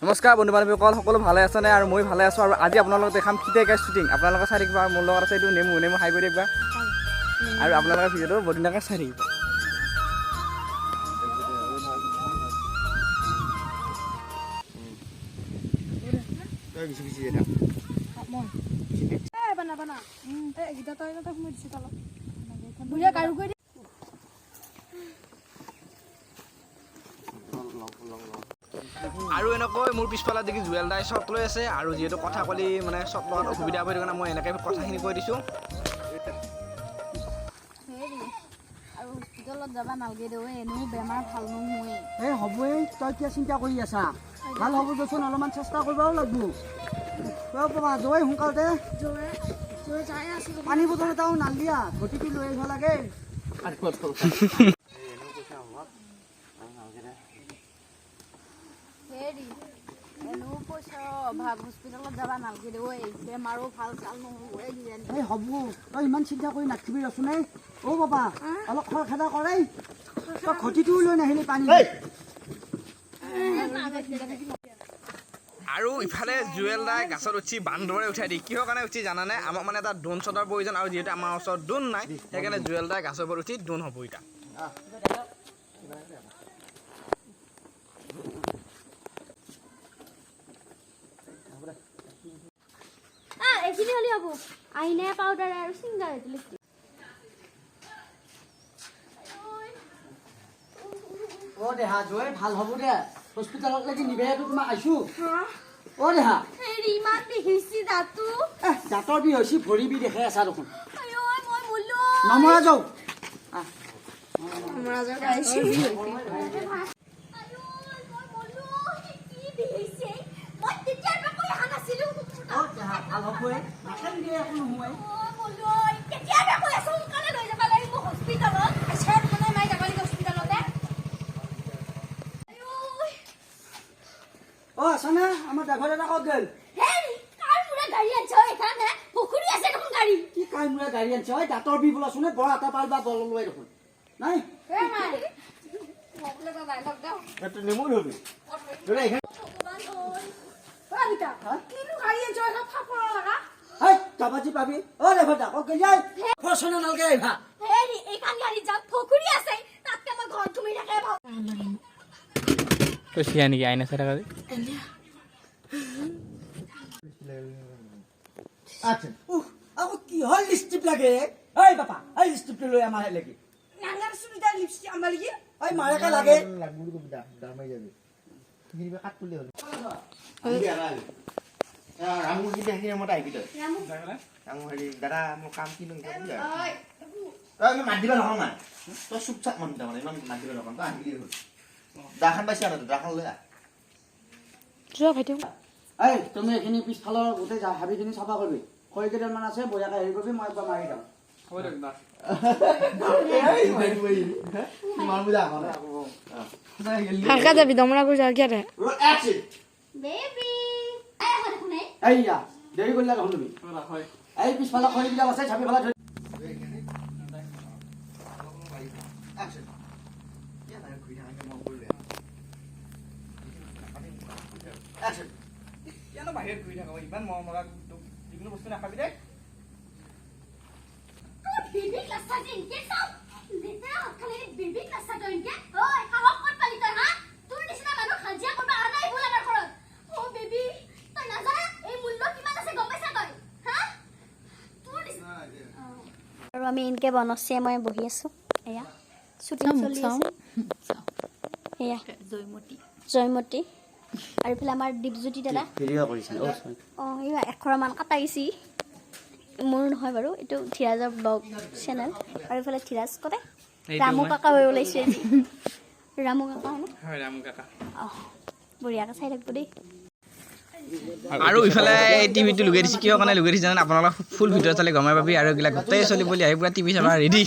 নমস্কাৰ বন্ধু বান্ধৱীসকল, সকলো ভালে আছেনে? আৰু মই ভালে আছোঁ। আৰু আজি আপোনালোকক দেখাম ফিতে গাইজ শ্বুটিং। আপোনালোকে চাই থাকিব। আৰু মোৰ লগত আছে এইটো নেমু হাই কৰি দিবা। আৰু আপোনালোকে ভিডিঅ'টো বদিনাকে চাই থাকিব। আৰু এনেকৈ মোৰ পিছফালে দেখি জুৱেল দাই শ্বট লৈ আছে। আৰু যিহেতু কথা ক'লি মানে শ্বট লোৱাত অসুবিধা হৈ থাকে, মই এনেকৈ কথাখিনি কৈ দিছোঁ। আৰু হস্পিটেলত যাবা নালাগে দেই, এনেও বেমাৰ ভাল নহয়। এই হ'বই, তই কিয় চিন্তা কৰি আছা? ভাল হ'ব দেচোন, অলপমান চেষ্টা কৰিবও লাগিব। তই পাবা জয় সোনকালতে পানী বটল এটাও নালিয়া, ঘটিটো লৈ আহিব লাগে। এনেও পইচাৰ অভাৱ, হস্পিটেলত যাবা নালাগে দেই, বেমাৰো ভাল চাল নহয়। এই হ'ব, তই ইমান চিন্তা কৰি নাথাকিবি ৰচোন। অ' বাবা, অলপ খৰখেদা কৰে। তই ঘটিটোও লৈ নাহিলি পানী। আৰু ইফালে জুৱেল দাই গাছত উঠি বান্দৰে উঠাই দি কিহৰ কাৰণে উঠি জানানে? আমাক মানে এটা ড্ৰোন শ্বটৰ প্ৰয়োজন। আৰু যিহেতু আমাৰ ওচৰত ড্ৰোন নাই, সেইকাৰণে জুৱেল দাই গাছৰ ওপৰত উঠি ড্ৰোন হ'ব এতিয়া। এইখিনি হ'লে হ'ব। আইনে পাউডাৰ আৰু চিংগাৰ অ' দেহা জয়, ভাল হ'ব দে। হস্পিটেলত লাগি নিবেহেতো তোমাক আহিছোঁ। অ' দেহা, ইমান বিহিছি দাঁতো। দাঁতৰ বিষ হৈছে, ভৰি বিষ দেখাই আছা দেখোন। মই মূল্য নমৰা যাওক। ভাল হ'বই, নাথাকিলে একো নহয়। অ' আছানে? আমাৰ ড্ৰাইভাৰ এটা ক'ত গ'ল? কি কাইমূৰা গাড়ী আনিছে? ঐ দাঁতৰ বিষ বোলাচোন, বৰ এটা পাল বা বল লোৱাই দেখোন। নাই নেমু ধৰিবি। যাবাজি পাবি। অ' ড্ৰাইভাৰ দা ক'ত যায়? ফৰচুনাৰ নালাগে আহিবা। কৈছিলা নেকি আইনা চাই থকা? আকৌ কিহৰ লিপষ্টিক লাগে? ঐ বাপা, এই লিপষ্টিকটো লৈ আমাৰ লাগি ঐ মাৰেকে লাগে। দাদা মোৰ কাম কি তই মাত দিবা নহয় মা, তই চুপ চাপ মানুহ তাৰমানে ইমান মাত দিবা নহয়, তই আহিলেই হ'ল। দাখন পাইছা ন, দাখন লৈ আহ। এই তুমি এইখিনি পিছফালৰ গোটেই হাবিখিনি চাফা কৰিবি। খৰি কেইডালমান আছে, বঢ়িয়াকৈ হেৰি কৰিবি, মই একবাৰ মাৰি যাম। ভালকে যাবি, দমৰা কৰি যাওঁ কিয়? এইয়া দেৰি কৰিলে দেখোন তুমি। এই পিছফালৰ খৰিবিলাক আছে, চাবি ফালে ধৰি। বাহিৰত ঘূৰি থাকো, ইমান মৰম লগা যিকোনো বস্তু নাখাবি দেই। আৰু আমি এনেকে বনচিয়ে মই বহি আছো। এয়া শ্বুটিং চলি আছে। এয়া জয়মতী। আৰু এইফালে আমাৰ দীপজ্যোতি দাদা। অঁ এইয়া 100 মান কাটা গৈছি। মোৰ নহয় বাৰু, এইটো ধীৰাজৰ ব্লগ চেনেল। আৰু এইফালে ধীৰাজ কৰে, ৰামু কাকা হৈ ওলাইছে। ৰামু কাকা হয় ৰামু কাকা। অঁ বঢ়িয়াকৈ চাই থাকব দেই। আৰু ইফালে এই টিভিটো লগাই দিছে, কিহৰ কাৰণে লগাই দিছে জানে? আপোনালোক ফুল ভিডিঅ' চালে গমাই পাবি। আৰু এইবিলাক গোটেই চলি বুলি আহি পুৰা টিভি চাবা ৰেডি।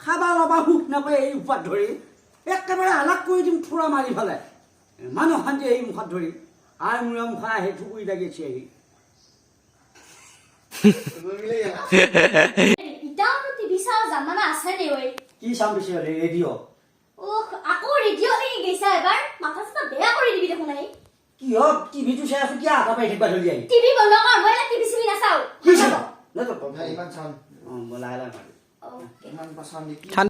খাবা লবা সুখ নাপায় এই উপাত ধৰি একেবাৰে আলাক কৰি দিম, থোৰা মাৰি ফেলে মানুহ শান্তি এই মুখত ধৰি। আর মুখা মুখা আহে ঠুকুই লাগিয়েছে ইটাও টিভি চাও জামানা আছে নে ঐ কি চাম বেছি হ'লে ৰেডিঅ' আকৌ ৰেডিঅ' লাগি গৈছা এবাৰ মাথা চাথা বেয়া কৰি দিবি দেখোন আহি কি হওক টিভিটো চাই আছো কিয় আধা পাই থাকিবা ধৰি আহি টিভি বন্ধ কৰ মই টিভি চিভি নাচাও কি চাব ইমান চাউণ্ড মই লাহে লাহে মাৰিম অ'কে ইমান চাউণ্ড